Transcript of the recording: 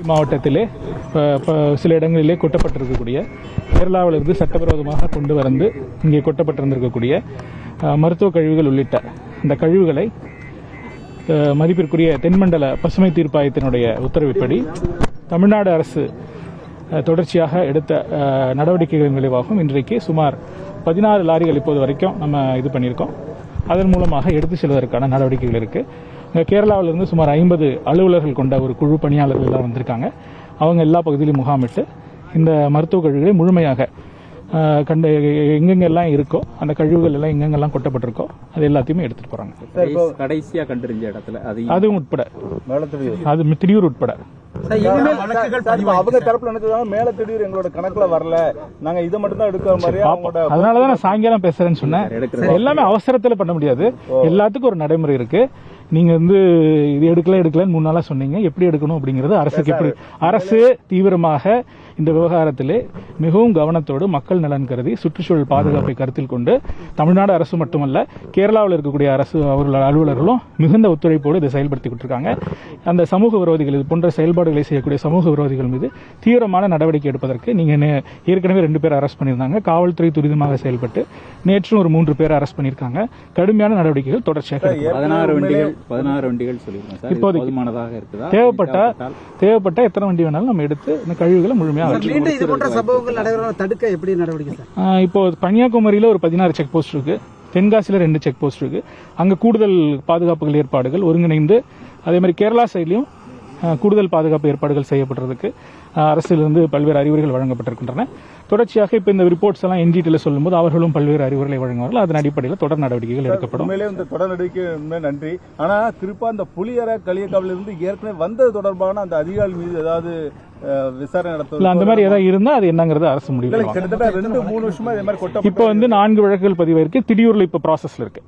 மாவட்டத்திலே சில இடங்களிலே கொட்டப்பட்டிருக்கக்கூடிய கேரளாவிலிருந்து சட்டவிரோதமாக கொண்டு வந்து இங்கே கொட்டப்பட்டிருந்திருக்கக்கூடிய மருத்துவ கழிவுகள் உள்ளிட்ட இந்த கழிவுகளை மதிப்பிற்குரிய தென்மண்டல பசுமை தீர்ப்பாயத்தினுடைய உத்தரவின்படி தமிழ்நாடு அரசு தொடர்ச்சியாக எடுத்த நடவடிக்கைகளின் விளைவாகவும் இன்றைக்கு சுமார் 16 லாரிகள் இப்போது வரைக்கும் நம்ம இது பண்ணியிருக்கோம். அதன் மூலமாக எடுத்து செல்வதற்கான நடவடிக்கைகள் இருக்குது. கேரளாவிலிருந்து சுமார் 50 அலுவலர்கள் கொண்ட ஒரு குழு பணியாளர்கள் எல்லாம் வந்திருக்காங்க. அவங்க எல்லா பகுதியிலும் முகாமிட்டு இந்த மருத்துவ கழிவுகளை முழுமையாக எங்கெங்கெல்லாம் இருக்கோ அந்த கழிவுகள் எல்லாம் எங்கெங்கெல்லாம் கொட்டப்பட்டிருக்கோ அது எல்லாத்தையுமே எடுத்துட்டு போறாங்க. கடைசியா கண்டறிஞ்ச இடத்துல அதுவும் உட்பட அது திடீர் உட்பட அவங்க தரப்புல மேல திடீர் எங்களோட கணக்குல வரல, நாங்க இதை மட்டும் தான் எடுக்கிற மாதிரி. அதனாலதான் நான் சாயங்காலம் பேசுறேன்னு சொன்னேன். எல்லாமே அவசரத்துல பண்ண முடியாது, எல்லாத்துக்கும் ஒரு நடைமுறை இருக்கு. நீங்க இது எடுக்கலன்னு 3 நாளா சொன்னீங்க. எப்படி எடுக்கணும் அப்படிங்கிறது அரசுக்கு எப்படி அரசு தீவிரமாக இந்த விவகாரத்திலே மிகவும் கவனத்தோடு மக்கள் நலன் கருதி சுற்றுச்சூழல் பாதுகாப்பை கருத்தில் கொண்டு தமிழ்நாடு அரசு மட்டுமல்ல கேரளாவில் இருக்கக்கூடிய அரசு அவர்கள் அலுவலர்களும் மிகுந்த ஒத்துழைப்போடு இதை செயல்படுத்திக்கிட்டு இருக்காங்க. அந்த சமூக விரோதிகள் இது போன்ற செயல்பாடுகளை செய்யக்கூடிய சமூக விரோதிகள் மீது தீவிரமான நடவடிக்கை எடுப்பதற்கு நீங்க ஏற்கனவே 2 பேர் அரெஸ்ட் பண்ணியிருந்தாங்க. காவல்துறை துரிதமாக செயல்பட்டு நேற்றும் ஒரு 3 பேர் அரெஸ்ட் பண்ணியிருக்காங்க. கடுமையான நடவடிக்கைகள் தொடர்ச்சியாக 16 வண்டிகள் சொல்லியிருக்கோம். இப்போதைக்கு தேவைப்பட்ட எத்தனை வண்டி வேணாலும் நம்ம எடுத்து இந்த கழிவுகளை முழுமையாக தடுக்க எப்படி நடவடிக்கை? இப்போ கன்னியாகுமரியில ஒரு 16 செக் போஸ்ட் இருக்கு, தென்காசியில 2 செக் போஸ்ட் இருக்கு. அங்க கூடுதல் பாதுகாப்புகள் ஏற்பாடுகள் ஒருங்கிணைந்து, அதே மாதிரி கேரளா சைட்லயும் கூடுதல் பாதுகாப்பு ஏற்பாடுகள் செய்யப்பட்டிருக்கு. அரசிலிருந்து பல்வேறு அறிவுரைகள் வழங்கப்பட்டிருக்கின்றன. தொடர்ச்சியாக இப்ப இந்த ரிப்போர்ட்ஸ் எல்லாம் என்ஜிடியில் சொல்லும்போது அவர்களும் பல்வேறு அறிவுரைகளை வழங்குவார்கள். அதன் அடிப்படையில் தொடர் நடவடிக்கைகள் எடுக்கப்படும். உண்மையிலே இந்த தொடர் நடவடிக்கை நன்றி. ஆனா திருப்பா அந்த புலியரை களியக்காவிலிருந்து ஏற்கனவே வந்தது தொடர்பான அந்த அதிகாரிகள் மீது ஏதாவது விசாரணை நடத்த அந்த மாதிரி ஏதாவது இருந்தா அது என்னங்கிறது அரசு முடிவு. கிட்டத்தட்ட 2-3 வருஷமா இதே மாதிரி இப்போ 4 வழக்குகள் பதிவாயிருக்கு. திடீர்ல இப்ப ப்ராசஸ்ல இருக்கு.